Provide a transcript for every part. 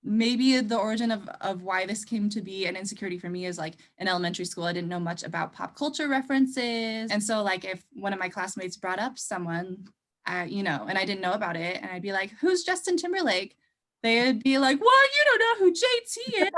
maybe the origin of why this came to be an insecurity for me is like in elementary school, I didn't know much about pop culture references. And so like if one of my classmates brought up someone, and I didn't know about it, and I'd be like, who's Justin Timberlake? They'd be like, what? You don't know who JT is?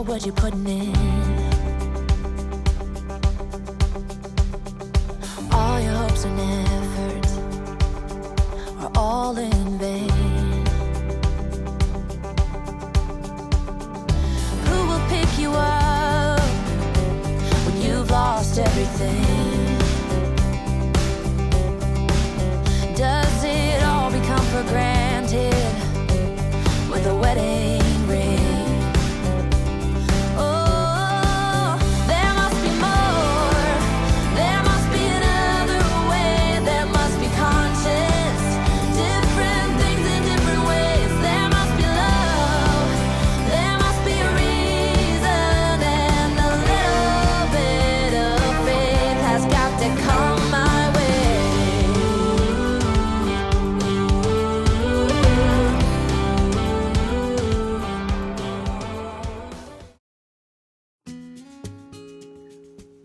What you're putting in, all your hopes and efforts are all in vain. Who will pick you up when you've lost everything? Does it all become for granted with a wedding ring?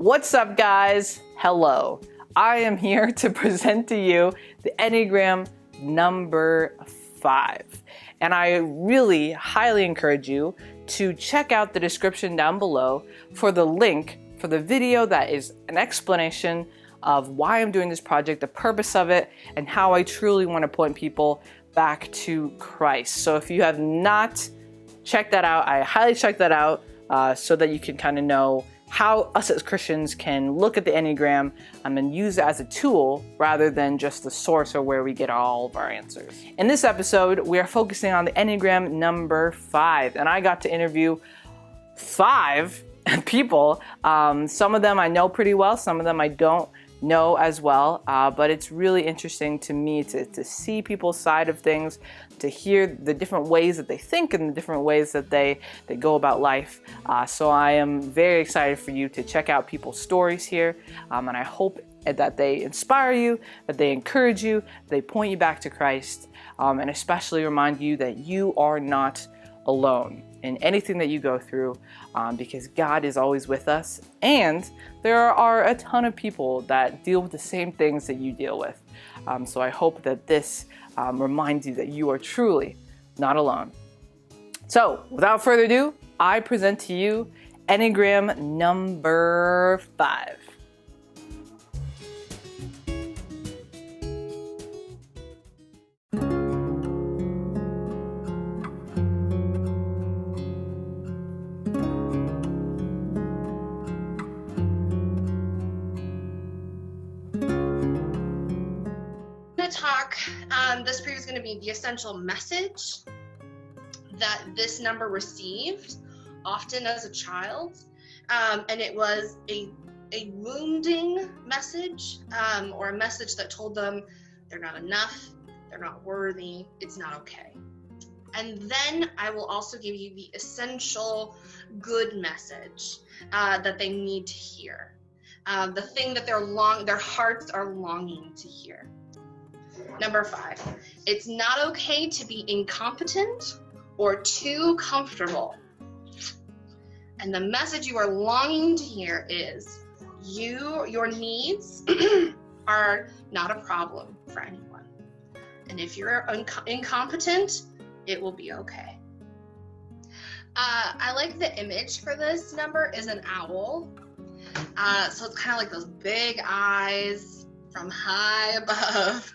What's up, guys? Hello. I am here to present to you the Enneagram number 5. And I really highly encourage you to check out the description down below for the link for the video that is an explanation of why I'm doing this project, the purpose of it, and how I truly want to point people back to Christ. So if you have not checked that out, I highly check that out so that you can kind of know how us as Christians can look at the Enneagram and use it as a tool rather than just the source or where we get all of our answers. In this episode, we are focusing on the Enneagram number 5, and I got to interview 5 people. Some of them I know pretty well, some of them I don't know as well, but it's really interesting to me to see people's side of things, to hear the different ways that they think and the different ways that they go about life. So I am very excited for you to check out people's stories here, and I hope that they inspire you, that they encourage you, they point you back to Christ, and especially remind you that you are not alone in anything that you go through, because God is always with us, and there are a ton of people that deal with the same things that you deal with. So I hope that this reminds you that you are truly not alone. So without further ado, I present to you Enneagram number 5. This preview is going to be the essential message that this number received often as a child, and it was a wounding message, or a message that told them they're not enough, they're not worthy, it's not okay. And then I will also give you the essential good message that they need to hear, the thing that their hearts are longing to hear. Number 5, it's not okay to be incompetent or too comfortable. And the message you are longing to hear is your needs are not a problem for anyone. And if you're incompetent, it will be okay. I like the image for this number is an owl. So it's kind of like those big eyes from high above.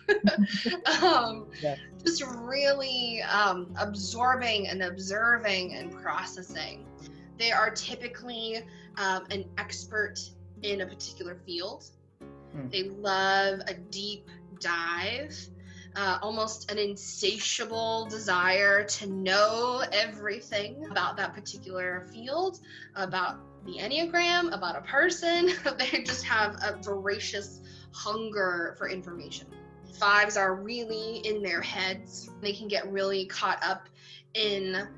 Just really absorbing and observing and processing. They are typically an expert in a particular field. They love a deep dive, almost an insatiable desire to know everything about that particular field, about the Enneagram, about a person. They just have a voracious hunger for information. 5s are really in their heads. They can get really caught up in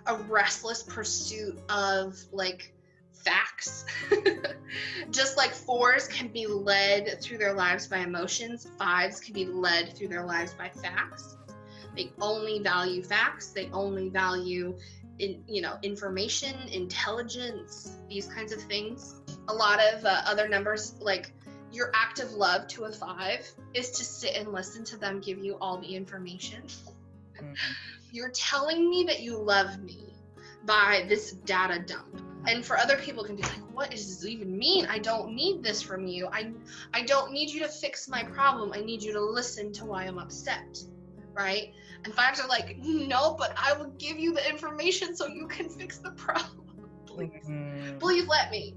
a restless pursuit of like facts. Just like 4s can be led through their lives by emotions, 5s can be led through their lives by facts. They only value facts. They only value information, intelligence, these kinds of things. A lot of other numbers, like your act of love to a 5 is to sit and listen to them give you all the information. You're telling me that you love me by this data dump. And for other people can be like, what does this even mean? I don't need this from you. I don't need you to fix my problem. I need you to listen to why I'm upset, right? And 5s are like, no, but I will give you the information so you can fix the problem. Please let me.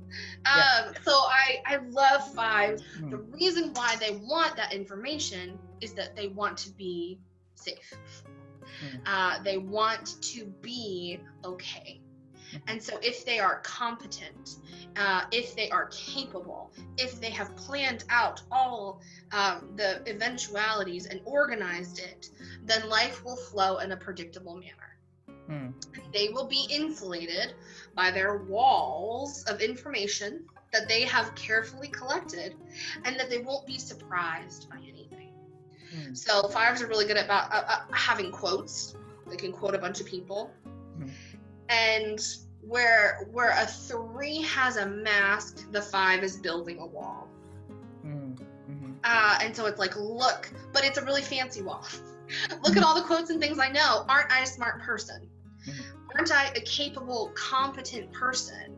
So I love 5s. The reason why they want that information is that they want to be safe. They want to be okay. And so if they are competent, if they are capable, if they have planned out all the eventualities and organized it, then life will flow in a predictable manner. They will be insulated by their walls of information that they have carefully collected, and that they won't be surprised by anything. So 5s are really good at having quotes. They can quote a bunch of people. And where a 3 has a mask, the 5 is building a wall. And so it's like, look, but it's a really fancy wall. Look at all the quotes and things I know. Aren't I a smart person? Aren't I a capable, competent person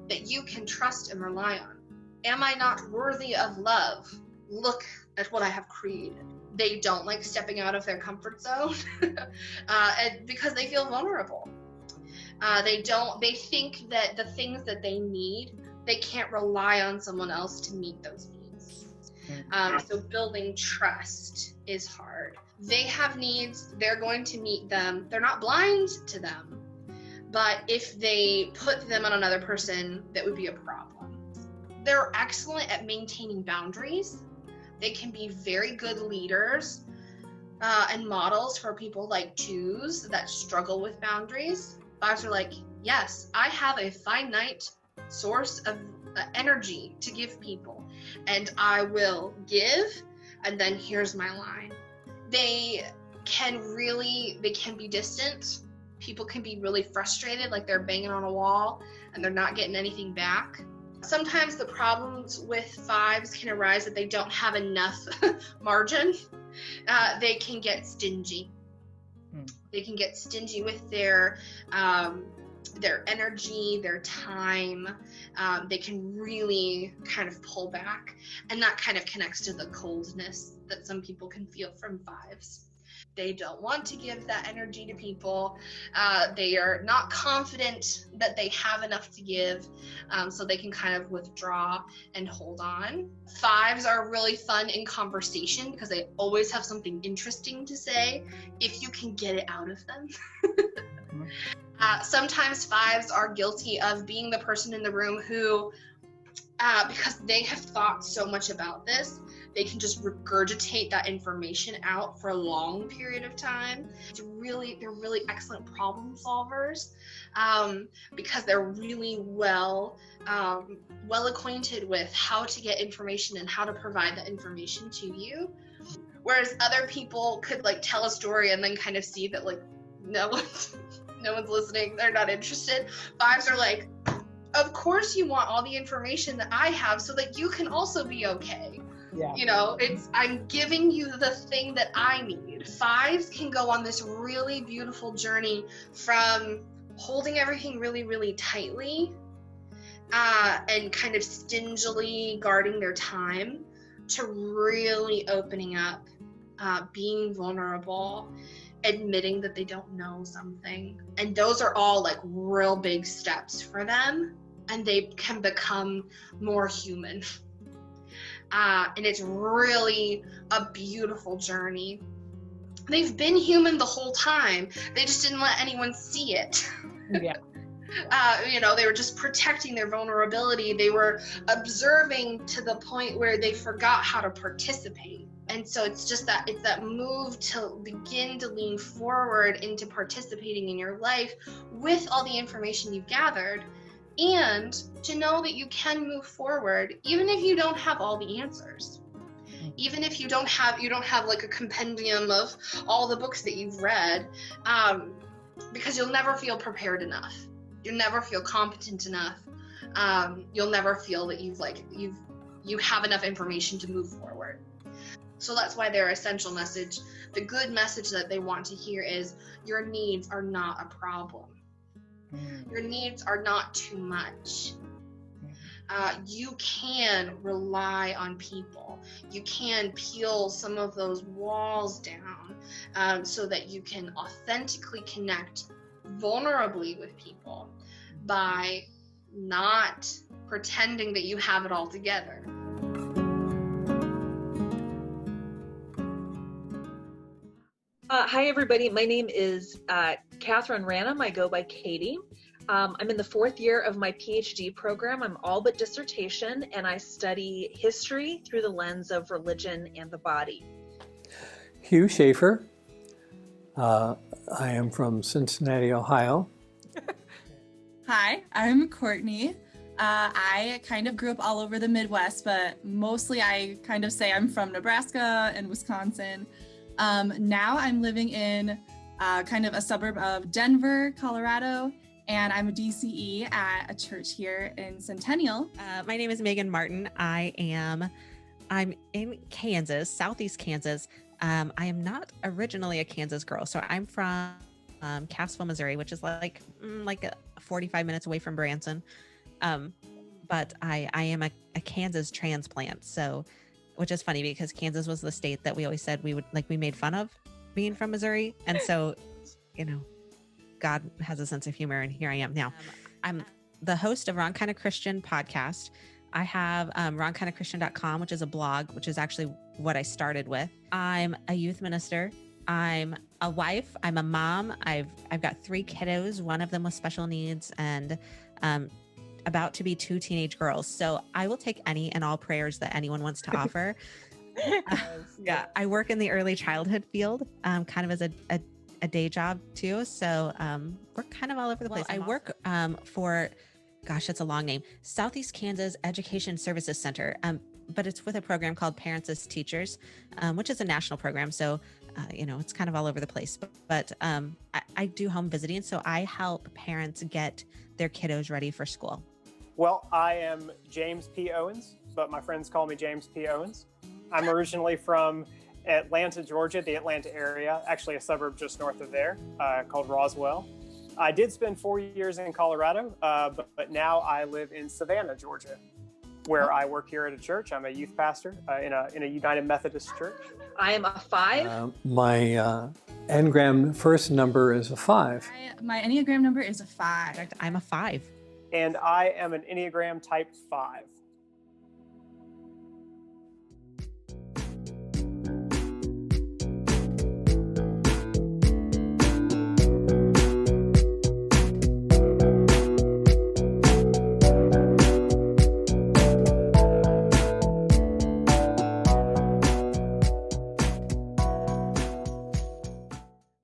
that you can trust and rely on? Am I not worthy of love? Look at what I have created. They don't like stepping out of their comfort zone and because they feel vulnerable. They think that the things that they need, they can't rely on someone else to meet those needs. So building trust is hard. They have needs, they're going to meet them. They're not blind to them, but if they put them on another person, that would be a problem. They're excellent at maintaining boundaries. They can be very good leaders and models for people like 2s that struggle with boundaries. 5s are like, yes, I have a finite source of energy to give people, and I will give, and then here's my line. They can be distant. People can be really frustrated, like they're banging on a wall and they're not getting anything back. Sometimes the problems with 5s can arise that they don't have enough margin. They can get stingy. They can get stingy with their energy, their time. They can really kind of pull back, and that kind of connects to the coldness that some people can feel from 5s. They don't want to give that energy to people. They are not confident that they have enough to give, so they can kind of withdraw and hold on. 5s are really fun in conversation because they always have something interesting to say if you can get it out of them. Sometimes 5s are guilty of being the person in the room who, because they have thought so much about this, they can just regurgitate that information out for a long period of time. They're really excellent problem solvers because they're really well acquainted with how to get information and how to provide the information to you. Whereas other people could like tell a story and then kind of see that like no one's listening, they're not interested. 5s are like, of course you want all the information that I have so that you can also be okay. Yeah. I'm giving you the thing that I need. 5s can go on this really beautiful journey from holding everything really, really tightly and kind of stingily guarding their time to really opening up, being vulnerable, admitting that they don't know something. And those are all like real big steps for them, and they can become more human. And it's really a beautiful journey. They've been human the whole time. They just didn't let anyone see it. Yeah. They were just protecting their vulnerability. They were observing to the point where they forgot how to participate. And so it's that move to begin to lean forward into participating in your life with all the information you've gathered, and to know that you can move forward even if you don't have all the answers. Even if you don't have like a compendium of all the books that you've read, because you'll never feel prepared enough. You'll never feel competent enough. You'll never feel that you have enough information to move forward. So that's why their essential message, the good message that they want to hear, is your needs are not a problem. Your needs are not too much. You can rely on people. You can peel some of those walls down, so that you can authentically connect vulnerably with people by not pretending that you have it all together. Hi, everybody. My name is Catherine Ranum. I go by Katie. I'm in the 4th year of my PhD program. I'm all but dissertation, and I study history through the lens of religion and the body. Hugh Schaefer. I am from Cincinnati, Ohio. Hi, I'm Courtney. I kind of grew up all over the Midwest, but mostly I kind of say I'm from Nebraska and Wisconsin. Now I'm living in kind of a suburb of Denver, Colorado, and I'm a DCE at a church here in Centennial. My name is Megan Martin. I'm in Kansas, Southeast Kansas. I am not originally a Kansas girl, so I'm from Cassville, Missouri, which is like 45 minutes away from Branson. But I am a Kansas transplant, so which is funny because Kansas was the state that we always said we made fun of being from Missouri, and so God has a sense of humor, and here I am now. I'm the host of Wrong Kind of Christian podcast. I have wrongkindofchristian.com, which is a blog, which is actually what I started with. I'm a youth minister. I'm a wife. I'm a mom. I've got 3 kiddos, one of them with special needs, and about to be 2 teenage girls. So I will take any and all prayers that anyone wants to offer. Yeah, I work in the early childhood field, kind of as a day job too. So we're kind of all over the place. I work for, gosh, it's a long name, Southeast Kansas Education Services Center. But it's with a program called Parents as Teachers, which is a national program. So, it's kind of all over the place. But I do home visiting. So I help parents get their kiddos ready for school. Well, I am James P. Owens, but my friends call me James P. Owens. I'm originally from Atlanta, Georgia, the Atlanta area, actually a suburb just north of there called Roswell. I did spend 4 years in Colorado, but now I live in Savannah, Georgia, where I work here at a church. I'm a youth pastor in a United Methodist church. I am a 5. My Enneagram first number is a 5. My Enneagram number is a 5. I'm a 5. And I am an Enneagram type 5.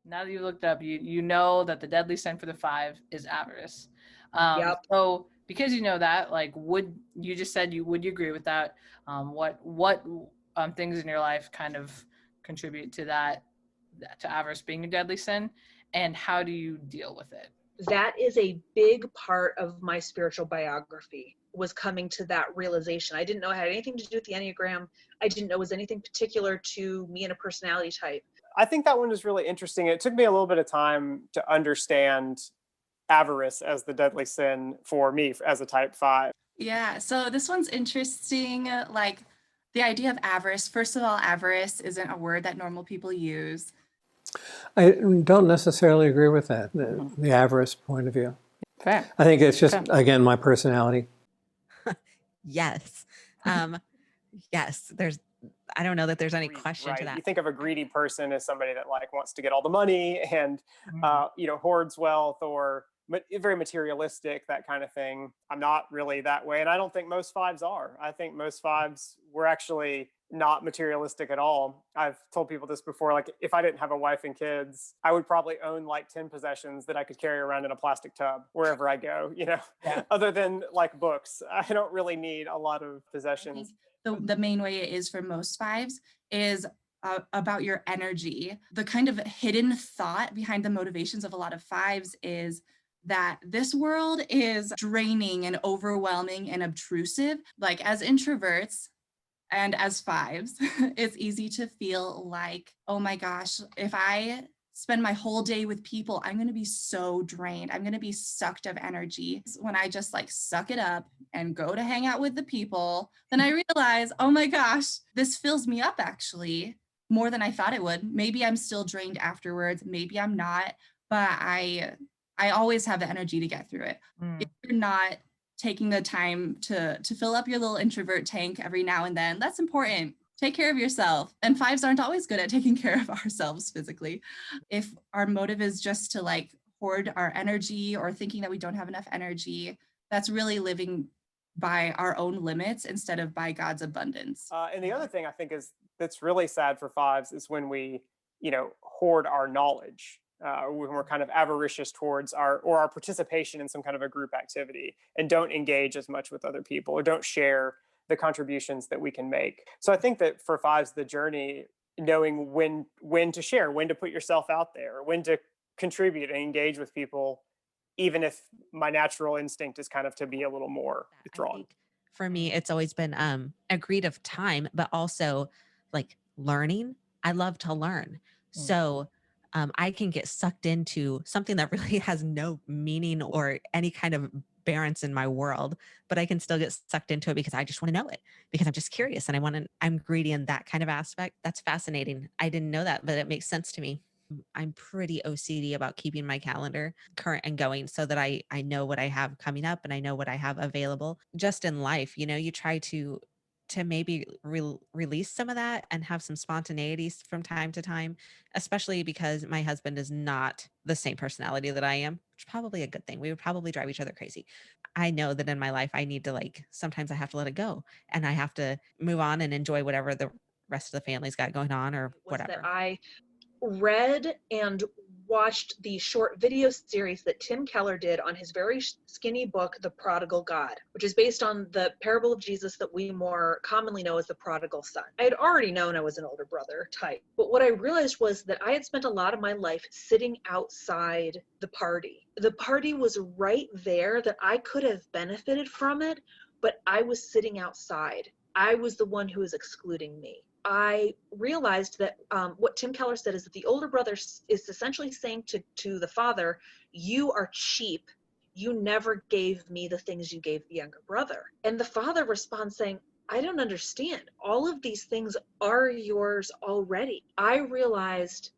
Now that you looked it up, you know that the deadly sin for the 5 is avarice. Yep. So because you know that, would you agree with that? What things in your life kind of contribute to that, to avarice being a deadly sin, and how do you deal with it? That is a big part of my spiritual biography, was coming to that realization. I didn't know it had anything to do with the Enneagram. I didn't know it was anything particular to me and a personality type. I think that one is really interesting. It took me a little bit of time to understand avarice as the deadly sin for me as a type 5. Yeah, so this one's interesting. Like the idea of avarice. First of all, avarice isn't a word that normal people use. I don't necessarily agree with that, the avarice point of view. Fair. I think it's just, again, my personality. Yes. Yes, I don't know that there's any Greedy, question right? to that. You think of a greedy person as somebody that like wants to get all the money and hoards wealth, or very materialistic, that kind of thing. I'm not really that way, and I don't think most fives are. I think most fives, we're actually not materialistic at all. I've told people this before, like if I didn't have a wife and kids, I would probably own like 10 possessions that I could carry around in a plastic tub wherever I go, other than like books. I don't really need a lot of possessions. The main way it is for most fives is about your energy. The kind of hidden thought behind the motivations of a lot of fives is that this world is draining and overwhelming and obtrusive. Like as introverts and as fives, it's easy to feel like, oh my gosh, if I spend my whole day with people, I'm going to be so drained. I'm going to be sucked of energy. When I just like suck it up and go to hang out with the people, then I realize, oh my gosh, this fills me up actually more than I thought it would. Maybe I'm still drained afterwards. Maybe I'm not, but I always have the energy to get through it. If you're not taking the time to fill up your little introvert tank every now and then, that's important. Take care of yourself. And fives aren't always good at taking care of ourselves physically. If our motive is just to like hoard our energy or thinking that we don't have enough energy, that's really living by our own limits instead of by God's abundance. And the other thing I think is that's really sad for fives is when we, hoard our knowledge. When we're kind of avaricious towards our participation in some kind of a group activity and don't engage as much with other people or don't share the contributions that we can make. So I think that for fives, the journey, knowing when to share, when to put yourself out there, when to contribute and engage with people, even if my natural instinct is kind of to be a little more withdrawn. For me, it's always been a greed of time, but also like learning. I love to learn. So I can get sucked into something that really has no meaning or any kind of balance in my world, but I can still get sucked into it because I just want to know it, because I'm just curious and I'm greedy in that kind of aspect. That's fascinating. I didn't know that, but it makes sense to me. I'm pretty OCD about keeping my calendar current and going so that I know what I have coming up and I know what I have available just in life. You try to maybe release some of that and have some spontaneity from time to time, especially because my husband is not the same personality that I am, which is probably a good thing. We would probably drive each other crazy. I know that in my life, I need to sometimes I have to let it go and I have to move on and enjoy whatever the rest of the family's got going on or whatever. That I read and watched the short video series that Tim Keller did on his very skinny book, The Prodigal God, which is based on the parable of Jesus that we more commonly know as the prodigal son. I had already known I was an older brother type, but what I realized was that I had spent a lot of my life sitting outside the party. The party was right there, that I could have benefited from it, but I was sitting outside. I was the one who was excluding me. I realized that what Tim Keller said is that the older brother is essentially saying to the father, you are cheap. You never gave me the things you gave the younger brother. And the father responds saying, I don't understand. All of these things are yours already. I realized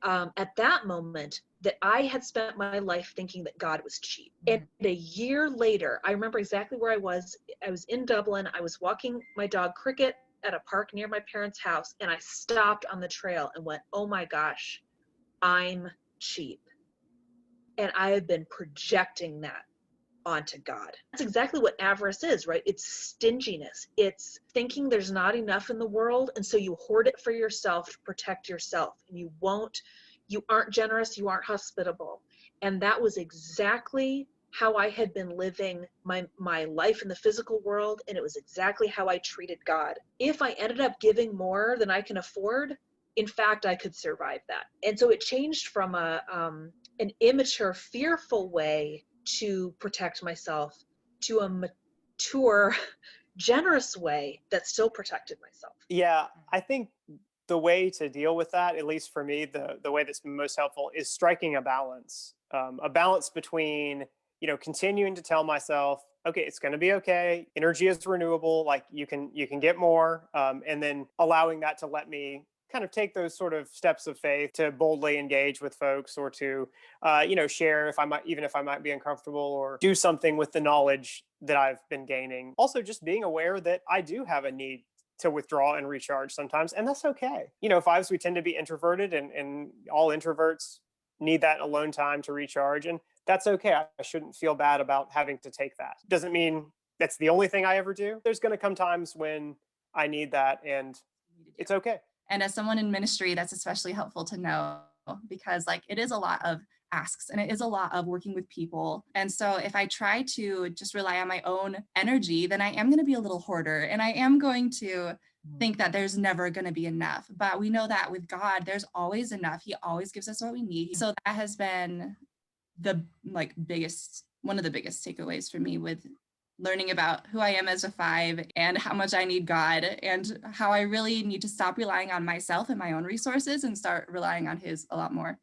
at that moment that I had spent my life thinking that God was cheap. And a year later, I remember exactly where I was. I was in Dublin. I was walking my dog Cricket at a park near my parents' house, and I stopped on the trail and went, oh my gosh, I'm cheap. And I have been projecting that onto God. That's exactly what avarice is, right? It's stinginess. It's thinking there's not enough in the world, and so you hoard it for yourself to protect yourself. And you aren't generous, you aren't hospitable. And that was exactly how I had been living my life in the physical world, and it was exactly how I treated God. If I ended up giving more than I can afford, in fact, I could survive that. And so it changed from an immature, fearful way to protect myself to a mature, generous way that still protected myself. Yeah, I think the way to deal with that, at least for me, the way that's been most helpful is striking a balance between continuing to tell myself, okay, it's going to be okay. Energy is renewable. Like you can get more. And then allowing that to let me kind of take those sort of steps of faith to boldly engage with folks or to, share even if I might be uncomfortable, or do something with the knowledge that I've been gaining. Also just being aware that I do have a need to withdraw and recharge sometimes, and that's okay. You know, fives, we tend to be introverted, and all introverts need that alone time to recharge, and that's okay. I shouldn't feel bad about having to take that. Doesn't mean that's the only thing I ever do. There's going to come times when I need that, and it's okay. And as someone in ministry, that's especially helpful to know, because like it is a lot of asks and it is a lot of working with people. And so if I try to just rely on my own energy, then I am going to be a little hoarder, and I am going to think that there's never going to be enough. But we know that with God, there's always enough. He always gives us what we need. So that has been the one of the biggest takeaways for me with learning about who I am as a five and how much I need God, and how I really need to stop relying on myself and my own resources and start relying on his a lot more.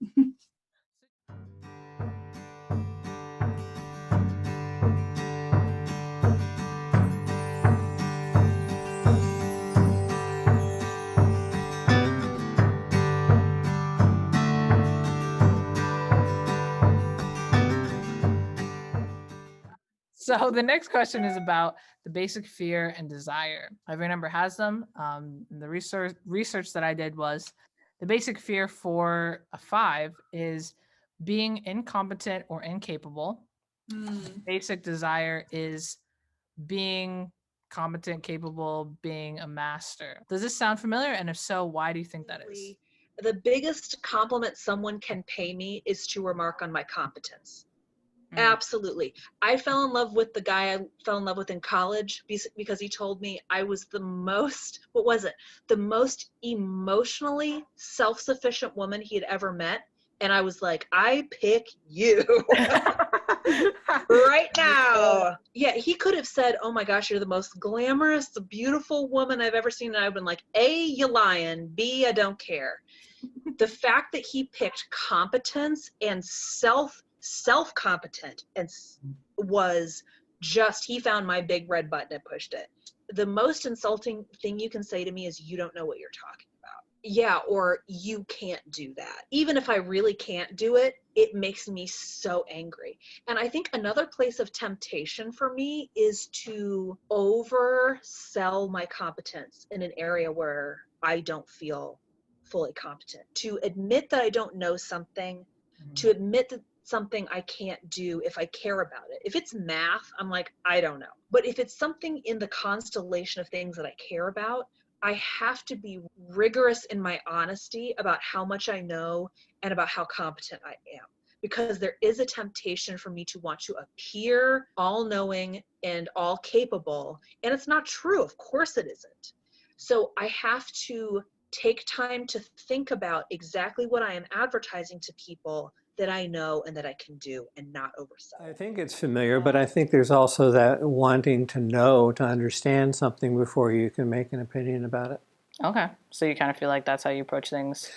So the next question is about the basic fear and desire. Every number has them. The research that I did was the basic fear for a five is being incompetent or incapable. Basic desire is being competent, capable, being a master. Does this sound familiar? And if so, why do you think that is? The biggest compliment someone can pay me is to remark on my competence. Absolutely. I fell in love with the guy I fell in love with in college because he told me I was the most emotionally self-sufficient woman he had ever met. And I was like, I pick you right now. Yeah, he could have said, oh my gosh, you're the most glamorous, beautiful woman I've ever seen. And I've been like, A, you lying. B, I don't care. The fact that he picked competence and self-competent and was just, he found my big red button and pushed it. The most insulting thing you can say to me is, you don't know what you're talking about. Yeah, or you can't do that. Even if I really can't do it, it makes me so angry. And I think another place of temptation for me is to oversell my competence in an area where I don't feel fully competent. To admit that I don't know something, to admit that something I can't do if I care about it. If it's math, I'm like, I don't know. But if it's something in the constellation of things that I care about, I have to be rigorous in my honesty about how much I know and about how competent I am. Because there is a temptation for me to want to appear all-knowing and all-capable. And it's not true. Of course it isn't. So I have to take time to think about exactly what I am advertising to people that I know and that I can do, and not oversell. I think it's familiar, but I think there's also that wanting to know, to understand something before you can make an opinion about it. Okay. So you kind of feel like that's how you approach things?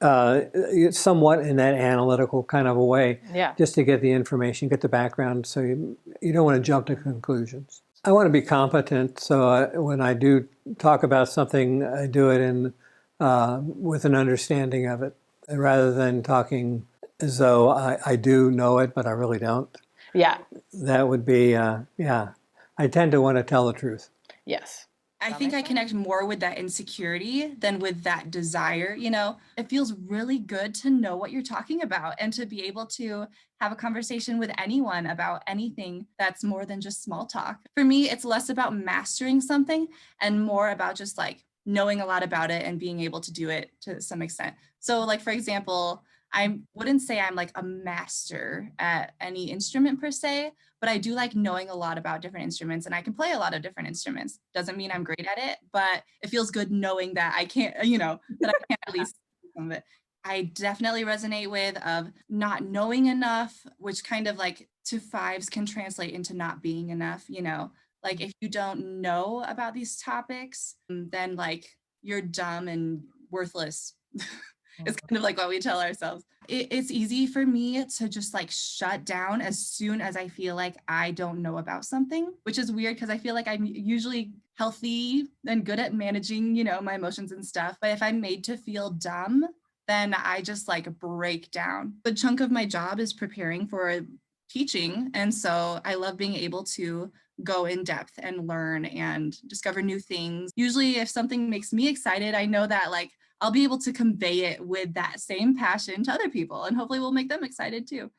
Somewhat in that analytical kind of a way. Yeah. Just to get the information, get the background, so you don't want to jump to conclusions. I want to be competent, so when I do talk about something, I do it with an understanding of it, rather than talking as though I do know it, but I really don't. Yeah. That would be, I tend to want to tell the truth. Yes. I think I connect more with that insecurity than with that desire. You know, it feels really good to know what you're talking about and to be able to have a conversation with anyone about anything that's more than just small talk. For me, it's less about mastering something and more about just like knowing a lot about it and being able to do it to some extent. So like, for example, I wouldn't say I'm like a master at any instrument per se, but I do like knowing a lot about different instruments, and I can play a lot of different instruments. Doesn't mean I'm great at it, but it feels good knowing that I can't, that I can at least do some of it. I definitely resonate with of not knowing enough, which kind of like to fives can translate into not being enough, like if you don't know about these topics, then like you're dumb and worthless. It's kind of like what we tell ourselves. It's easy for me to just like shut down as soon as I feel like I don't know about something, which is weird because I feel like I'm usually healthy and good at managing, my emotions and stuff. But if I'm made to feel dumb, then I just like break down. The chunk of my job is preparing for teaching. And so I love being able to go in depth and learn and discover new things. Usually if something makes me excited, I know that like I'll be able to convey it with that same passion to other people, and hopefully we'll make them excited too.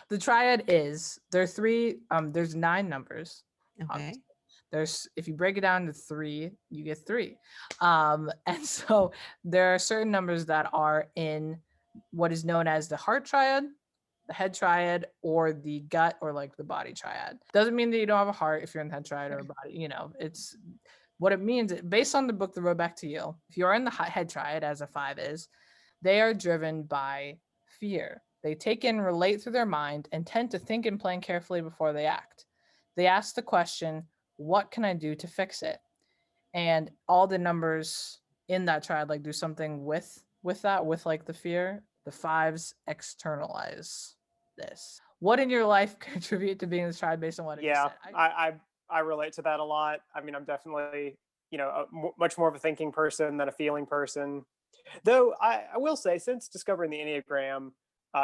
The triad is there's 9 numbers. Okay. Obviously. There's, if you break it down to 3, you get 3. And so there are certain numbers that are in what is known as the heart triad, the head triad, or the gut or like the body triad. Doesn't mean that you don't have a heart if you're in the head triad or a body, it's what it means based on the book, The Road Back to You. If you're in the head triad, as a 5 is, they are driven by fear. They take in, relate through their mind, and tend to think and plan carefully before they act. They ask the question, what can I do to fix it? And all the numbers in that triad like do something with that, with like the fear. The 5s externalize this. What in your life contribute to being this triad based on what you said? I relate to that a lot. I mean, I'm definitely, much more of a thinking person than a feeling person. Though I will say, since discovering the Enneagram,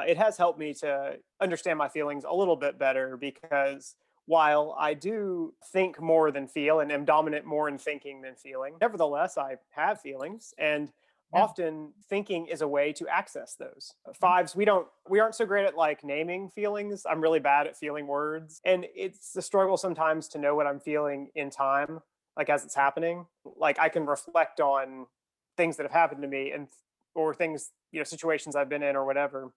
it has helped me to understand my feelings a little bit better, because while I do think more than feel and am dominant more in thinking than feeling, nevertheless, I have feelings, and often thinking is a way to access those. 5s, we aren't so great at like naming feelings. I'm really bad at feeling words, and it's a struggle sometimes to know what I'm feeling in time, like as it's happening. Like I can reflect on things that have happened to me or things, situations I've been in or whatever,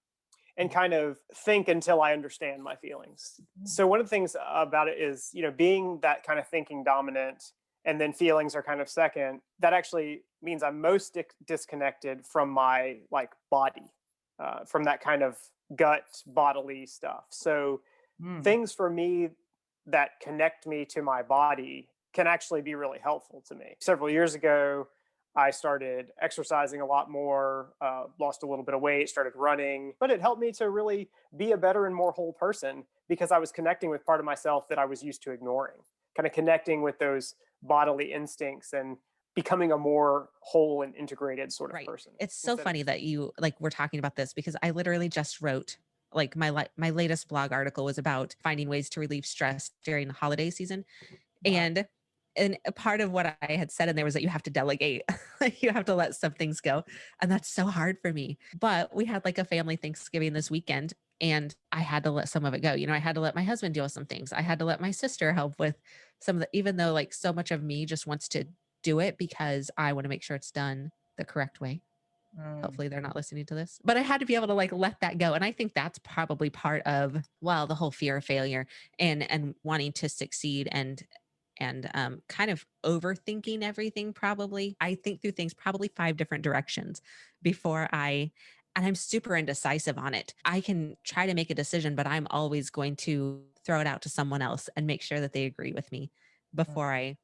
and kind of think until I understand my feelings. So one of the things about it is, being that kind of thinking dominant and then feelings are kind of second, that actually means I'm most disconnected from my like body, from that kind of gut bodily stuff. So things for me that connect me to my body can actually be really helpful to me. Several years ago, I started exercising a lot more, lost a little bit of weight, started running, but it helped me to really be a better and more whole person, because I was connecting with part of myself that I was used to ignoring, kind of connecting with those bodily instincts and becoming a more whole and integrated sort of person. It's so funny that you we're talking about this, because I literally just wrote like my latest blog article was about finding ways to relieve stress during the holiday season. Wow. And a part of what I had said in there was that you have to delegate. You have to let some things go. And that's so hard for me. But we had like a family Thanksgiving this weekend, and I had to let some of it go. I had to let my husband deal with some things. I had to let my sister help with some of the, even though like so much of me just wants to do it because I want to make sure it's done the correct way. Hopefully they're not listening to this, but I had to be able to like let that go. And I think that's probably part of, the whole fear of failure and wanting to succeed and kind of overthinking everything. Probably I think through things probably 5 different directions before and I'm super indecisive on it. I can try to make a decision, but I'm always going to throw it out to someone else and make sure that they agree with me before I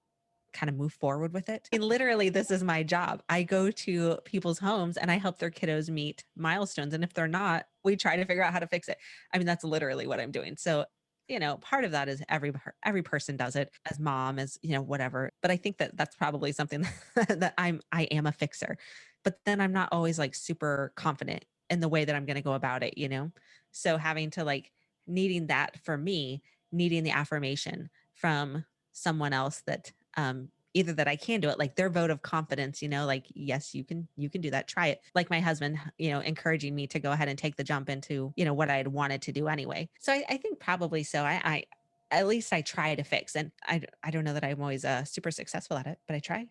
kind of move forward with it. I mean, literally, this is my job. I go to people's homes and I help their kiddos meet milestones. And if they're not, we try to figure out how to fix it. I mean, that's literally what I'm doing. So, part of that is every person does it, as mom, as, whatever. But I think that that's probably something that I am a fixer, but then I'm not always like super confident in the way that I'm going to go about it, So having to like needing that for me, needing the affirmation from someone else that either that I can do it, like their vote of confidence, like, yes, you can do that, try it. Like my husband, encouraging me to go ahead and take the jump into, what I had wanted to do anyway. So I think probably so. I at least I try to fix, and I don't know that I'm always super successful at it, but I try.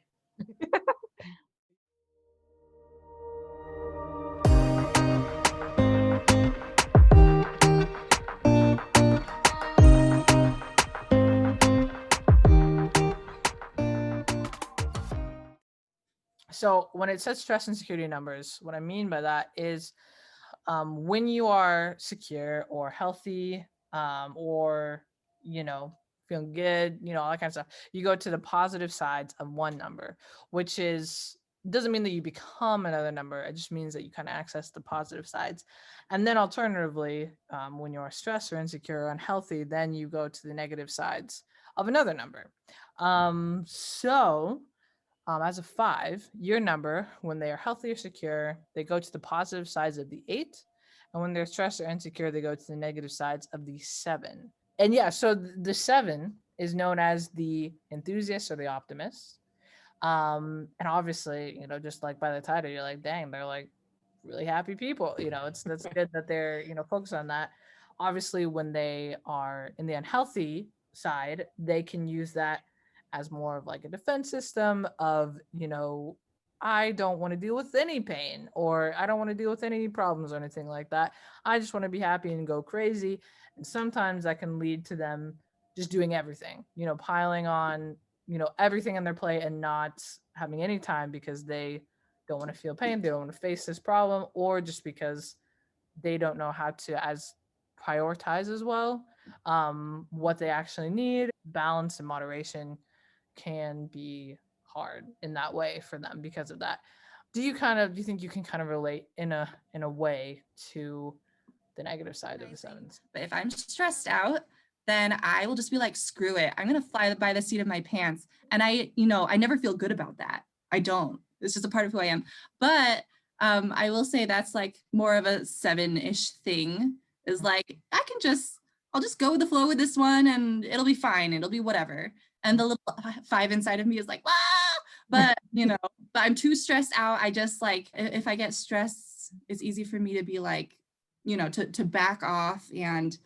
So when it says stress and security numbers, what I mean by that is when you are secure or healthy, or, feeling good, all that kind of stuff, you go to the positive sides of one number, which is doesn't mean that you become another number. It just means that you kind of access the positive sides. And then alternatively, when you're stressed or insecure or unhealthy, then you go to the negative sides of another number. As a 5, your number, when they are healthy or secure, they go to the positive sides of the 8. And when they're stressed or insecure, they go to the negative sides of the 7. And yeah, so the 7 is known as the enthusiast or the optimist. And obviously, just like by the title, you're like, dang, they're like really happy people. That's good that they're, focused on that. Obviously, when they are in the unhealthy side, they can use that as more of like a defense system of, I don't want to deal with any pain, or I don't want to deal with any problems or anything like that. I just want to be happy and go crazy. And sometimes that can lead to them just doing everything, piling on, everything on their plate and not having any time because they don't want to feel pain. They don't want to face this problem, or just because they don't know how to prioritize as well, what they actually need. Balance and moderation can be hard in that way for them because of that. Do you think you can kind of relate in a way to the negative side of the 7s? But if I'm stressed out, then I will just be like, screw it. I'm going to fly by the seat of my pants. And I never feel good about that. I don't. It's just a part of who I am. But I will say that's like more of a 7-ish thing, is like, I'll just go with the flow with this one and it'll be fine. It'll be whatever. And the little 5 inside of me is like, wow. But, but I'm too stressed out. I just like, if I get stressed, it's easy for me to be like, to back off and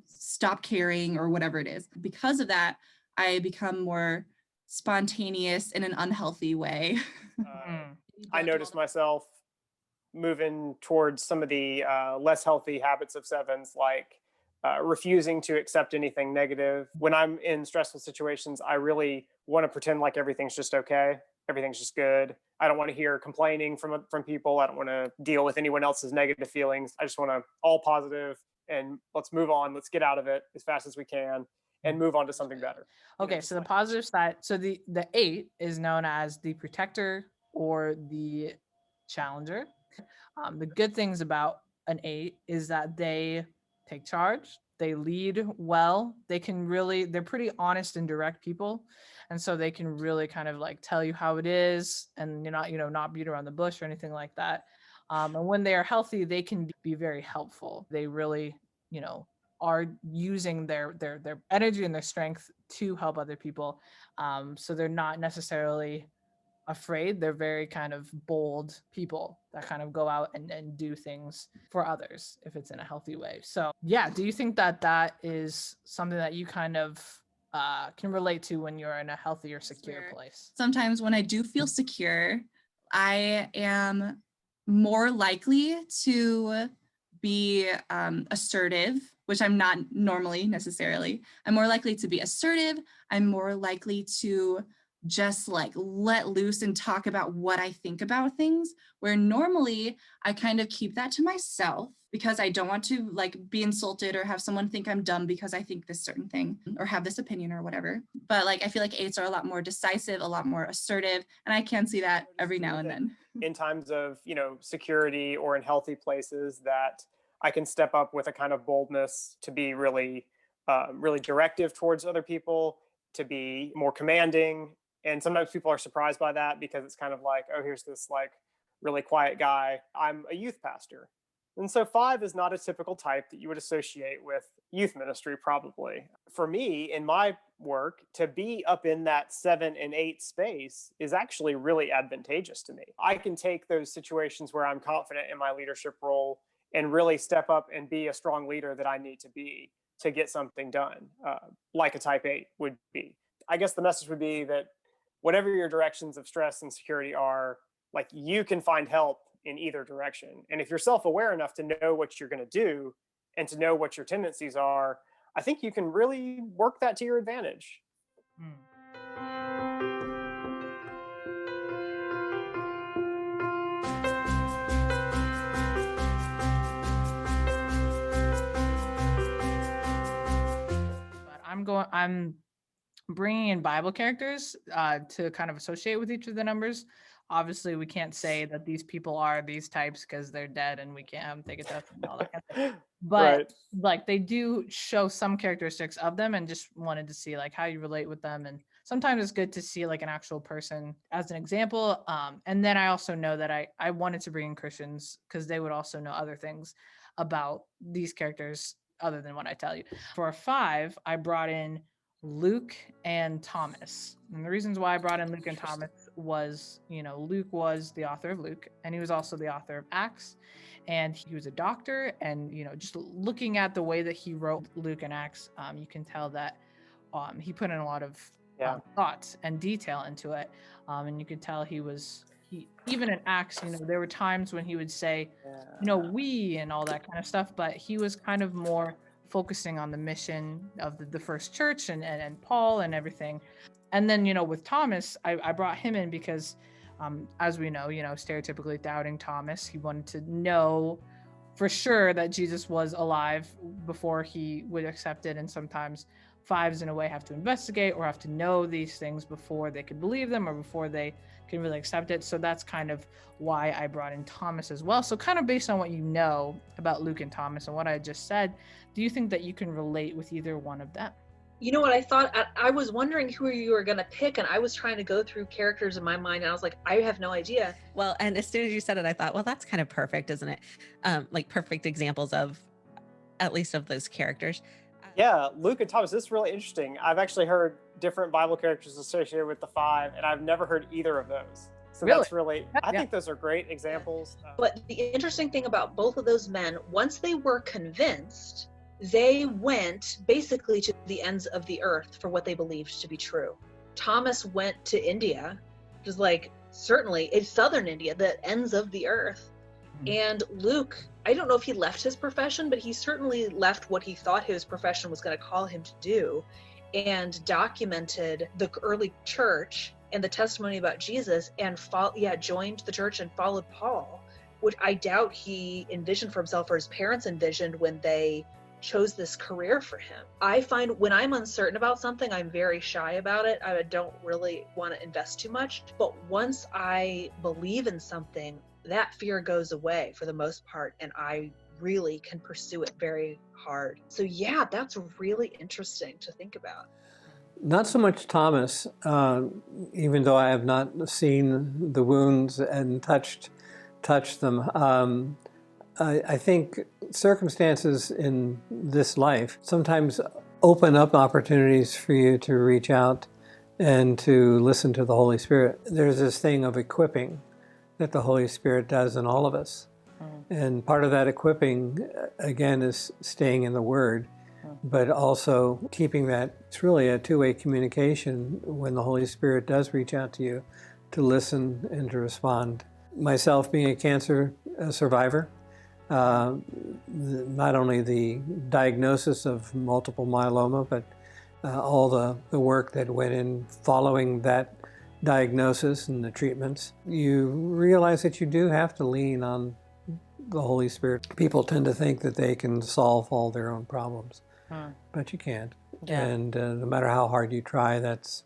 stop caring or whatever it is. Because of that, I become more spontaneous in an unhealthy way. I noticed myself moving towards some of the less healthy habits of 7s, like refusing to accept anything negative. When I'm in stressful situations, I really want to pretend like everything's just okay. Everything's just good. I don't want to hear complaining from people. I don't want to deal with anyone else's negative feelings. I just want to all positive and let's move on. Let's get out of it as fast as we can and move on to something better. Okay, so the positive side. So the 8 is known as the protector or the challenger. The good things about an 8 is that they take charge, they lead well, they're pretty honest and direct people. And so they can really kind of like tell you how it is, and you're not beat around the bush or anything like that. And when they are healthy, they can be very helpful. They really, are using their energy and their strength to help other people. So they're not necessarily afraid. They're very kind of bold people that kind of go out and do things for others if it's in a healthy way. So yeah, do you think that is something that you kind of can relate to when you're in a healthy or secure place? Sometimes when I do feel secure, I am more likely to be assertive, which I'm not normally necessarily. I'm more likely to be assertive. I'm more likely to just like let loose and talk about what I think about things, where normally I kind of keep that to myself because I don't want to like be insulted or have someone think I'm dumb because I think this certain thing or have this opinion or whatever. But like I feel like 8s are a lot more decisive, a lot more assertive, and I can see that every now and then. In times of, security or in healthy places, that I can step up with a kind of boldness to be really, really directive towards other people, to be more commanding. And sometimes people are surprised by that because it's kind of like, oh, here's this like really quiet guy. I'm a youth pastor. And so 5 is not a typical type that you would associate with youth ministry, probably. For me, in my work, to be up in that 7 and 8 space is actually really advantageous to me. I can take those situations where I'm confident in my leadership role and really step up and be a strong leader that I need to be to get something done, like a type 8 would be. I guess the message would be that whatever your directions of stress and security are, like you can find help in either direction. And if you're self-aware enough to know what you're going to do and to know what your tendencies are, I think you can really work that to your advantage. I'm bringing in Bible characters to kind of associate with each of the numbers. obviously we can't say that these people are these types because they're dead and we can't have them take a test and all that kind of thing. But Right. like they do show some characteristics of them, and just wanted to see like how you relate with them. And sometimes it's good to see like an actual person as an example. And then I also know that I wanted to bring in Christians because they would also know other things about these characters other than what I tell you. For a 5, I brought in Luke and Thomas. And the reasons why I brought in Luke and Thomas was, Luke was the author of Luke, and he was also the author of Acts, and he was a doctor. And, just looking at the way that he wrote Luke and Acts, you can tell that he put in a lot of thought and detail into it. And you could tell he even in Acts, there were times when he would say, we and all that kind of stuff, but he was kind of more focusing on the mission of the first church and Paul and everything. And then, with Thomas, I brought him in because, as we know, stereotypically doubting Thomas, he wanted to know for sure that Jesus was alive before he would accept it. And sometimes 5s in a way have to investigate or have to know these things before they could believe them or before they can really accept it. So that's kind of why I brought in Thomas as well. So kind of based on what you know about Luke and Thomas and what I just said, do you think that you can relate with either one of them? You know what I thought? I was wondering who you were going to pick, and I was trying to go through characters in my mind, and I was like, I have no idea. Well, and as soon as you said it, I thought, well, that's kind of perfect, isn't it? Like perfect examples of, at least of those characters. Yeah, Luke and Thomas, this is really interesting. I've actually heard different Bible characters associated with the 5, and I've never heard either of those. So that's really, I think those are great examples. But the interesting thing about both of those men, once they were convinced, they went basically to the ends of the earth for what they believed to be true. Thomas went to India, which is like, certainly, it's southern India, the ends of the earth. And Luke, I don't know if he left his profession, but he certainly left what he thought his profession was going to call him to do and documented the early church and the testimony about Jesus and joined the church and followed Paul, which I doubt he envisioned for himself or his parents envisioned when they chose this career for him. I find when I'm uncertain about something, I'm very shy about it. I don't really want to invest too much. But once I believe in something, that fear goes away for the most part, and I really can pursue it very hard. So yeah, that's really interesting to think about. Not so much Thomas, even though I have not seen the wounds and touched them. I think circumstances in this life sometimes open up opportunities for you to reach out and to listen to the Holy Spirit. There's this thing of equipping that the Holy Spirit does in all of us. And part of that equipping, again, is staying in the Word, but also keeping that, it's really a two-way communication when the Holy Spirit does reach out to you to listen and to respond. Myself being a cancer survivor, not only the diagnosis of multiple myeloma, but all the work that went in following that diagnosis and the treatments, you realize that you do have to lean on the Holy Spirit. People tend to think that they can solve all their own problems, but you can't. Yeah. And no matter how hard you try, that's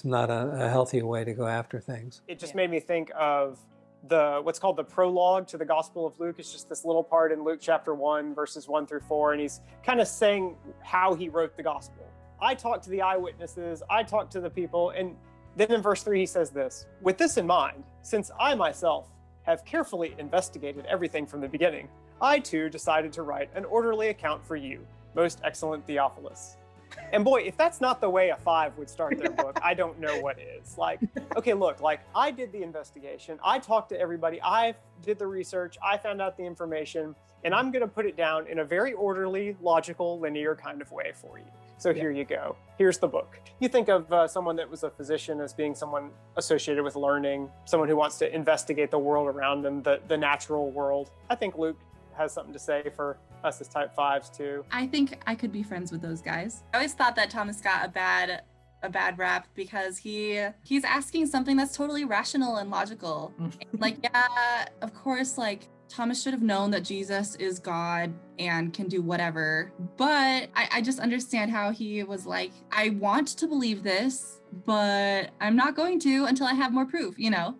not a healthy way to go after things. It just made me think of what's called the prologue to the Gospel of Luke. It's just this little part in Luke chapter 1, verses 1 through 4, and he's kind of saying how he wrote the Gospel. I talked to the eyewitnesses, I talked to the people, and then in verse 3 he says this, with this in mind, since I myself have carefully investigated everything from the beginning, I too decided to write an orderly account for you, most excellent Theophilus. And boy, if that's not the way a 5 would start their book, I don't know what is. Like, okay, look, like I did the investigation, I talked to everybody, I did the research, I found out the information, and I'm going to put it down in a very orderly, logical, linear kind of way for you. So here you go. Here's the book. You think of someone that was a physician as being someone associated with learning, someone who wants to investigate the world around them, the natural world. I think Luke has something to say for us as type 5s too. I think I could be friends with those guys. I always thought that Thomas got a bad rap because he's asking something that's totally rational and logical. Like, yeah, of course, like Thomas should have known that Jesus is God and can do whatever. But I just understand how he was like, I want to believe this, but I'm not going to until I have more proof, you know?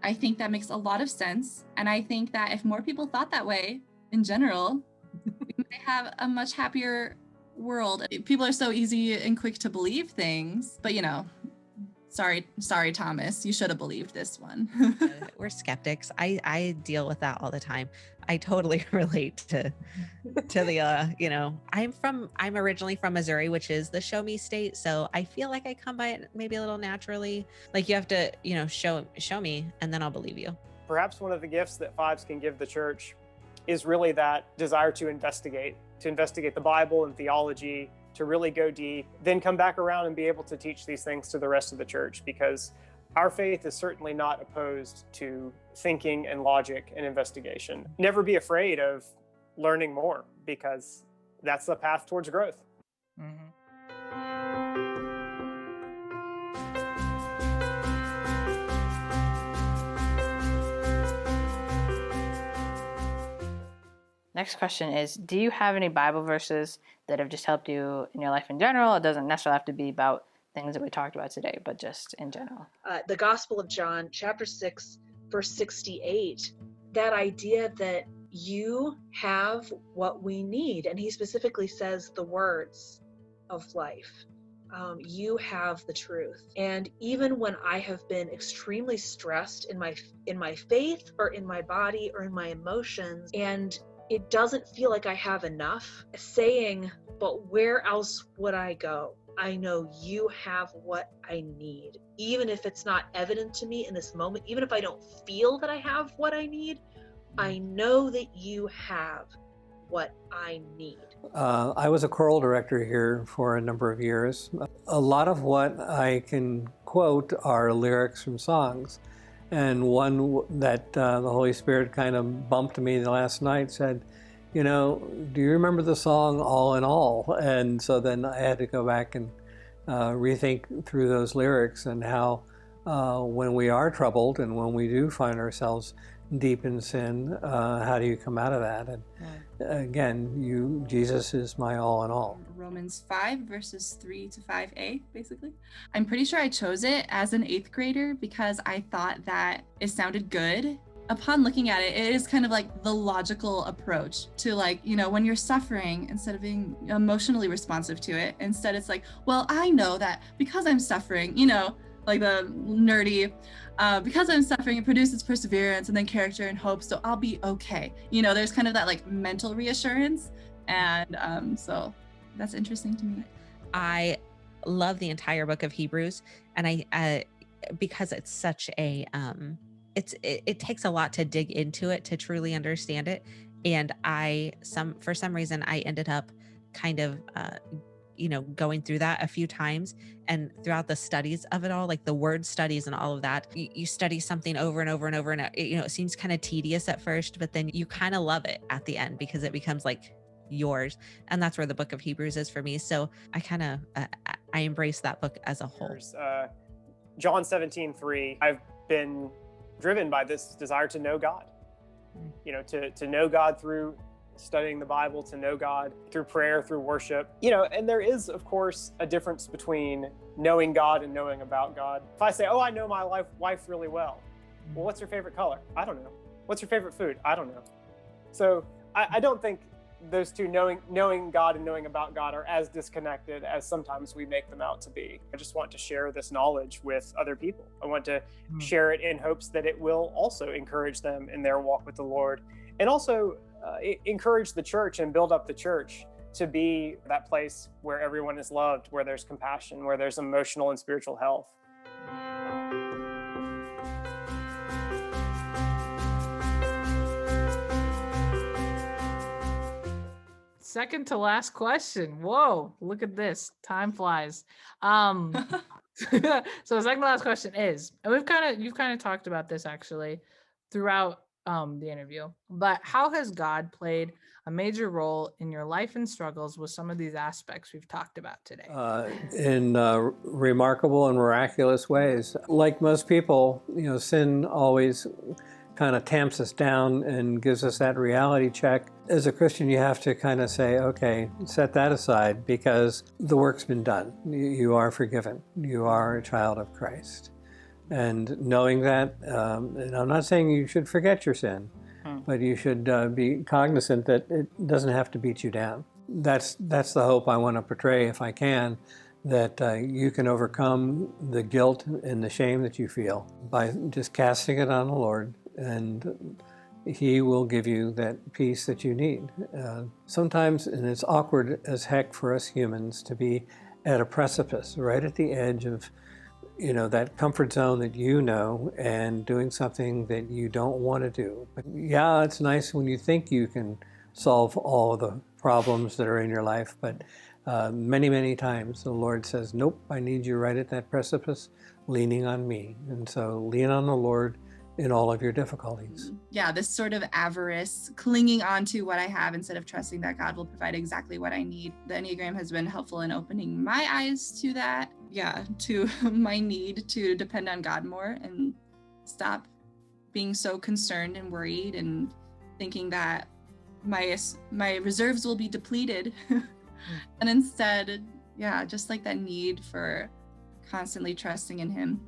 I think that makes a lot of sense. And I think that if more people thought that way in general, we might have a much happier world. People are so easy and quick to believe things, but sorry, Thomas, you should have believed this one. We're skeptics. I deal with that all the time. I totally relate to the I'm originally from Missouri, which is the show me state. So I feel like I come by it maybe a little naturally. Like you have to, show me and then I'll believe you. Perhaps one of the gifts that fives can give the church is really that desire to investigate the Bible and theology, to really go deep, then come back around and be able to teach these things to the rest of the church, because our faith is certainly not opposed to thinking and logic and investigation. Never be afraid of learning more, because that's the path towards growth. Mm-hmm. Next question is, do you have any Bible verses that have just helped you in your life in general? It doesn't necessarily have to be about things that we talked about today, but just in general. The Gospel of John, chapter 6, verse 68, that idea that you have what we need. And he specifically says the words of life. You have the truth. And even when I have been extremely stressed in my faith or in my body or in my emotions, and it doesn't feel like I have enough, saying, but where else would I go? I know you have what I need. Even if it's not evident to me in this moment, even if I don't feel that I have what I need, I know that you have what I need. I was a choral director here for a number of years. A lot of what I can quote are lyrics from songs. And one that the Holy Spirit kind of bumped me last night said, do you remember the song All in All? And so then I had to go back and rethink through those lyrics and how when we are troubled and when we do find ourselves deep in sin, how do you come out of that? And again, Jesus is my all in all. Romans 5 verses 3 to 5a, basically. I'm pretty sure I chose it as an 8th grader because I thought that it sounded good. Upon looking at it, it is kind of like the logical approach to when you're suffering, instead of being emotionally responsive to it, instead it's like, well, I know that because I'm suffering, like the nerdy, because I'm suffering, it produces perseverance and then character and hope, so I'll be okay. There's kind of that mental reassurance, and so that's interesting to me. I love the entire book of Hebrews, and I because it's such a it takes a lot to dig into it to truly understand it, and for some reason I ended up kind of going through that a few times, and throughout the studies of it all, like the word studies and all of that, you study something over and over and over, and it seems kind of tedious at first, but then you kind of love it at the end because it becomes like yours. And that's where the book of Hebrews is for me. So I kind of I embrace that book as a whole. John 17:3, I've been driven by this desire to know God, to know God through studying the Bible, to know God through prayer, through worship, and there is, of course, a difference between knowing God and knowing about God. If I say, I know my wife really well, what's your favorite color? I don't know. What's your favorite food? I don't know. So I don't think those two, knowing God and knowing about God, are as disconnected as sometimes we make them out to be. I just want to share this knowledge with other people. I want to share it in hopes that it will also encourage them in their walk with the Lord, and also encourage the church and build up the church to be that place where everyone is loved, where there's compassion, where there's emotional and spiritual health. Second to last question. Whoa, look at this. Time flies. So the second to last question is, and you've kind of talked about this actually throughout the interview, but how has God played a major role in your life and struggles with some of these aspects we've talked about today? In remarkable and miraculous ways. Like most people, sin always kind of tamps us down and gives us that reality check. As a Christian, you have to kind of say, okay, set that aside, because the work's been done. You are forgiven. You are a child of Christ. And knowing that, and I'm not saying you should forget your sin, but you should be cognizant that it doesn't have to beat you down. That's the hope I want to portray, if I can, that you can overcome the guilt and the shame that you feel by just casting it on the Lord, and He will give you that peace that you need. Sometimes, and it's awkward as heck for us humans to be at a precipice, right at the edge of, that comfort zone that and doing something that you don't want to do. But yeah, it's nice when you think you can solve all the problems that are in your life, but many, many times the Lord says, nope, I need you right at that precipice, leaning on me. And so lean on the Lord in all of your difficulties. Yeah, this sort of avarice, clinging on to what I have instead of trusting that God will provide exactly what I need. The Enneagram has been helpful in opening my eyes to that. Yeah, to my need to depend on God more and stop being so concerned and worried and thinking that my reserves will be depleted. And instead, yeah, just like that need for constantly trusting in Him.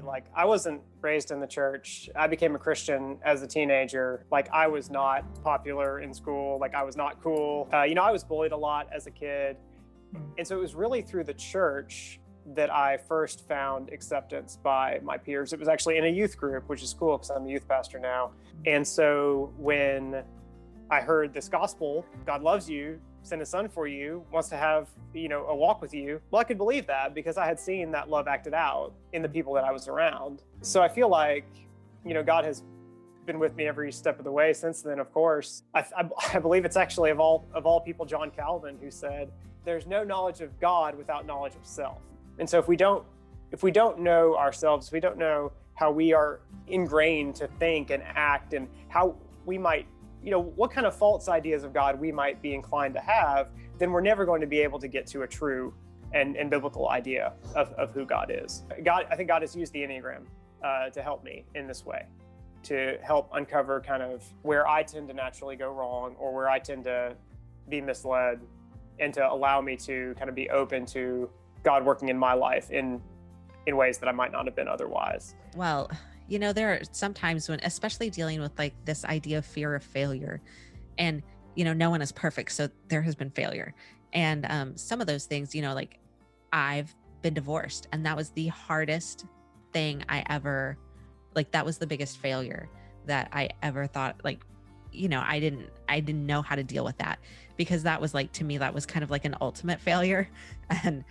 Like, I wasn't raised in the church. I became a Christian as a teenager. Like, I was not popular in school. Like, I was not cool. I was bullied a lot as a kid. And so it was really through the church that I first found acceptance by my peers. It was actually in a youth group, which is cool because I'm a youth pastor now. And so when I heard this gospel, God loves you, sent His Son for you, wants to have, a walk with you. Well, I could believe that because I had seen that love acted out in the people that I was around. So I feel like, God has been with me every step of the way since then, of course. I believe it's actually of all people, John Calvin, who said, there's no knowledge of God without knowledge of self. And so if we don't know ourselves, if we don't know how we are ingrained to think and act and how we might, what kind of false ideas of God we might be inclined to have, then we're never going to be able to get to a true and biblical idea of who God is. I think God has used the Enneagram to help me in this way, to help uncover kind of where I tend to naturally go wrong or where I tend to be misled, and to allow me to kind of be open to God working in my life in ways that I might not have been otherwise. Well, there are some times when, especially dealing with like this idea of fear of failure, and, no one is perfect. So there has been failure. And some of those things, like I've been divorced, and that was the hardest thing I ever, like, that was the biggest failure that I ever thought, like, I didn't know how to deal with that, because that was like, to me, that was kind of like an ultimate failure. And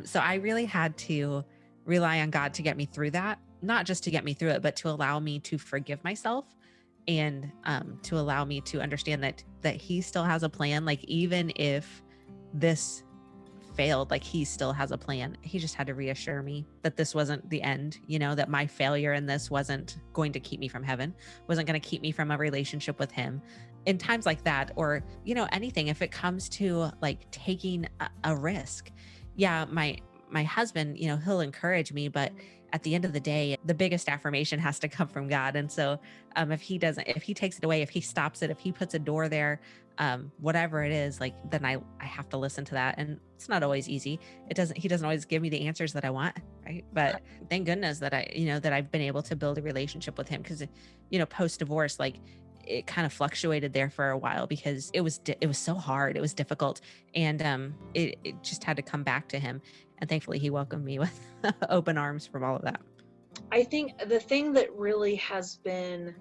so I really had to rely on God to get me through that. Not just to get me through it, but to allow me to forgive myself, and to allow me to understand that He still has a plan. Like, even if this failed, like, He still has a plan. He just had to reassure me that this wasn't the end, that my failure in this wasn't going to keep me from heaven, wasn't going to keep me from a relationship with Him. In times like that, or, anything, if it comes to like taking a risk. Yeah, my husband, he'll encourage me, but at the end of the day, the biggest affirmation has to come from God. And so if He takes it away, if He stops it, if He puts a door there, whatever it is, like, then I have to listen to that. And it's not always easy. He doesn't always give me the answers that I want. Right. But thank goodness that that I've been able to build a relationship with Him, because, post-divorce, like, it kind of fluctuated there for a while because it was so hard. It was difficult. And it just had to come back to Him. And thankfully He welcomed me with open arms from all of that. I think the thing that really has been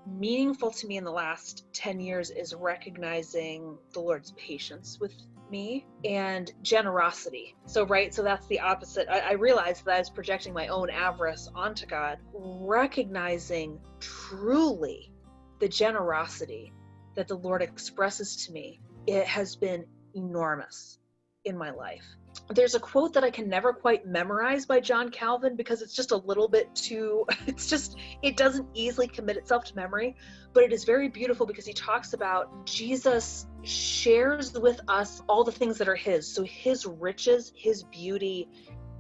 meaningful to me in the last 10 years is recognizing the Lord's patience with me and generosity. So that's the opposite. I realized that I was projecting my own avarice onto God. Recognizing truly the generosity that the Lord expresses to me, it has been enormous in my life. There's a quote that I can never quite memorize by John Calvin because it's just a little bit too, it doesn't easily commit itself to memory, but it is very beautiful because he talks about Jesus shares with us all the things that are His. So His riches, His beauty,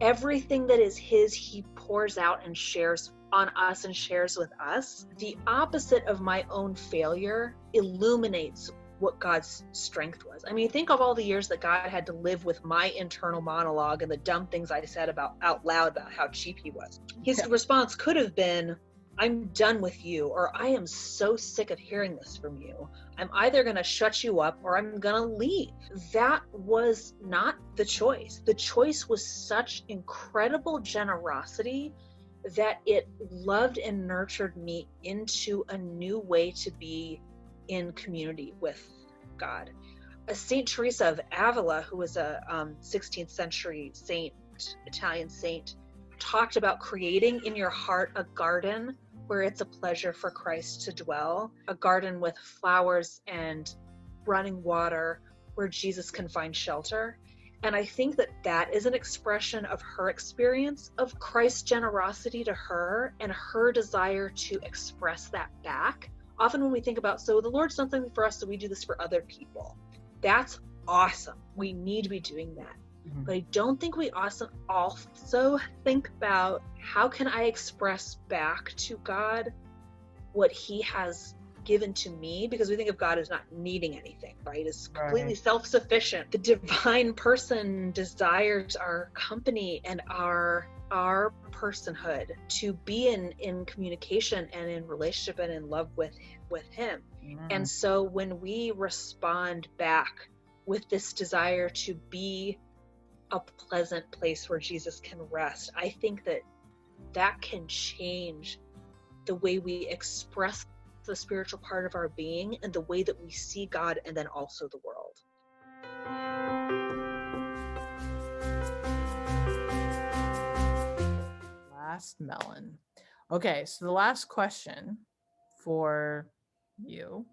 everything that is His, He pours out and shares on us and shares with us. The opposite of my own failure illuminates what God's strength was. I mean, think of all the years that God had to live with my internal monologue and the dumb things I said out loud about how cheap he was. His response could have been, I'm done with you, or I am so sick of hearing this from you. I'm either going to shut you up or I'm going to leave. That was not the choice. The choice was such incredible generosity that it loved and nurtured me into a new way to be in community with God. Saint Teresa of Avila, who was a 16th century saint, Italian saint, talked about creating in your heart a garden where it's a pleasure for Christ to dwell, a garden with flowers and running water where Jesus can find shelter. And I think that that is an expression of her experience of Christ's generosity to her and her desire to express that back. Often when we think about, so the Lord's done something for us, so we do this for other people. That's awesome. We need to be doing that. Mm-hmm. But I don't think we also think about, how can I express back to God what he has given to me? Because we think of God as not needing anything, right? It's completely self-sufficient. The divine person desires our company and our personhood, to be in communication and in relationship and in love with him. And so when we respond back with this desire to be a pleasant place where Jesus can rest, I think that can change the way we express the spiritual part of our being and the way that we see God and then also the world. Last melon. Okay, so the last question for you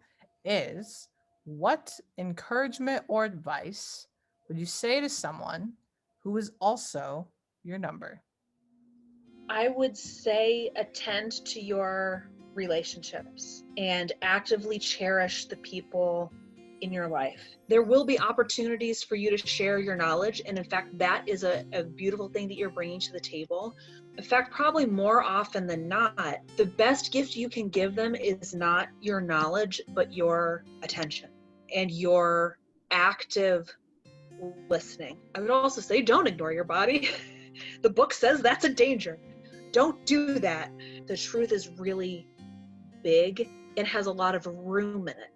is, what encouragement or advice would you say to someone who is also your number? I would say attend to your relationships and actively cherish the people in your life. There will be opportunities for you to share your knowledge. And in fact, that is a beautiful thing that you're bringing to the table. In fact, probably more often than not, the best gift you can give them is not your knowledge, but your attention and your active listening. I would also say, don't ignore your body. The book says that's a danger. Don't do that. The truth is really big and has a lot of room in it.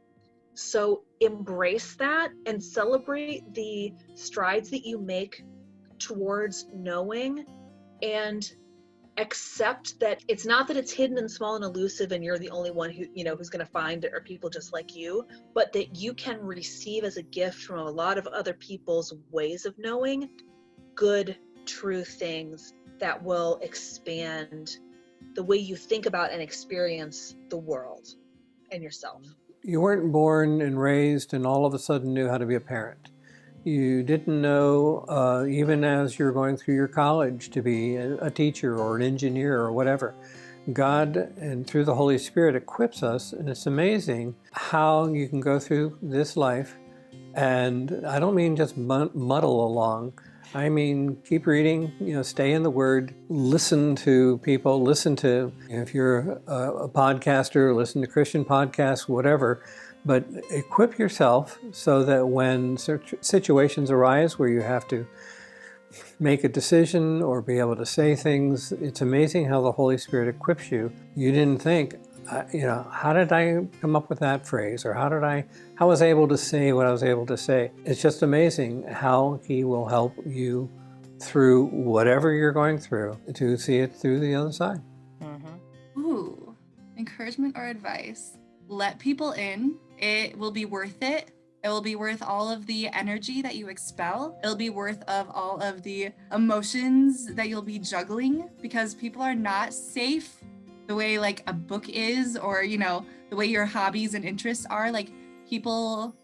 So embrace that and celebrate the strides that you make towards knowing, and accept that it's not that it's hidden and small and elusive and you're the only one who, who's going to find it, or people just like you, but that you can receive as a gift from a lot of other people's ways of knowing good, true things that will expand the way you think about and experience the world and yourself. You weren't born and raised and all of a sudden knew how to be a parent. You didn't know, even as you're going through your college, to be a teacher or an engineer or whatever. God, and through the Holy Spirit, equips us, and it's amazing how you can go through this life, and I don't mean just muddle along. I mean, keep reading, stay in the Word, listen to people, listen to, if you're a podcaster, listen to Christian podcasts, whatever, but equip yourself so that when situations arise where you have to make a decision or be able to say things, it's amazing how the Holy Spirit equips you. You didn't think, how did I come up with that phrase? Or how I was able to say what I was able to say? It's just amazing how he will help you through whatever you're going through to see it through the other side. Mm-hmm. Ooh, encouragement or advice. Let people in. It will be worth it. It will be worth all of the energy that you expel. It'll be worth of all of the emotions that you'll be juggling, because people are not safe the way like a book is, or, the way your hobbies and interests are. Like, people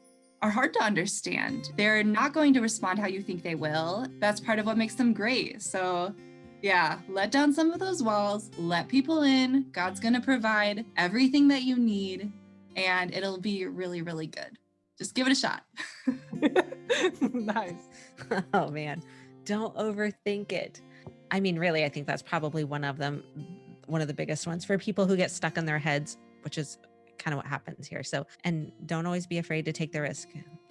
are hard to understand. They're not going to respond how you think they will. That's part of what makes them great. So yeah, let down some of those walls, let people in. God's going to provide everything that you need, and it'll be really, really good. Just give it a shot. Nice. Oh man, don't overthink it. I mean, really, I think that's probably one of the biggest ones for people who get stuck in their heads, which is kind of what happens here. So, and don't always be afraid to take the risk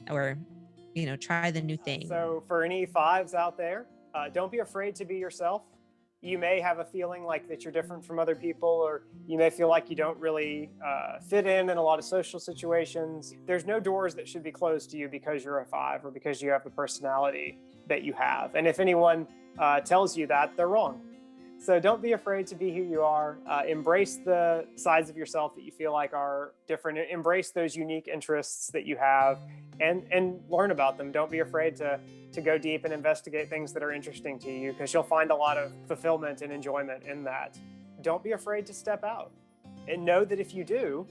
or, try the new thing. So for any 5s out there, don't be afraid to be yourself. You may have a feeling like that you're different from other people, or you may feel like you don't really fit in a lot of social situations. There's no doors that should be closed to you because you're a 5 or because you have the personality that you have. And if anyone tells you that, they're wrong. So don't be afraid to be who you are. Embrace the sides of yourself that you feel like are different. Embrace those unique interests that you have and learn about them. Don't be afraid to go deep and investigate things that are interesting to you, because you'll find a lot of fulfillment and enjoyment in that. Don't be afraid to step out, and know that if you do,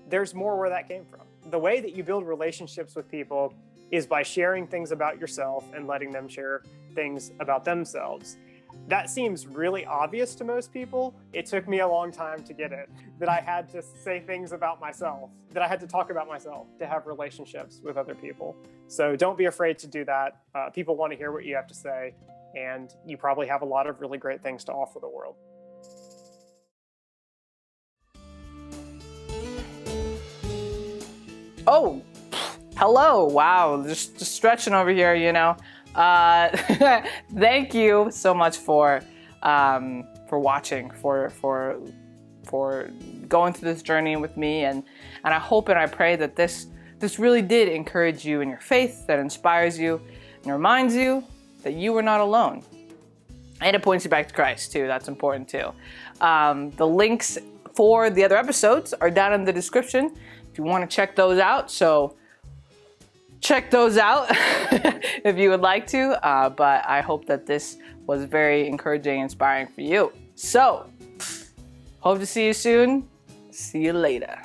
there's more where that came from. The way that you build relationships with people is by sharing things about yourself and letting them share things about themselves. That seems really obvious to most people. It took me a long time to get it, that I had to say things about myself, that I had to talk about myself to have relationships with other people. So don't be afraid to do that. People want to hear what you have to say, and you probably have a lot of really great things to offer the world. Oh, hello. Wow. Just stretching over here, Thank you so much for watching, for going through this journey with me, and I hope and I pray that this really did encourage you in your faith, that inspires you and reminds you that you are not alone, and it points you back to Christ too. That's important too. The links for the other episodes are down in the description if you want to check those out. So check those out if you would like to, but I hope that this was very encouraging and inspiring for you. So, hope to see you soon. See you later.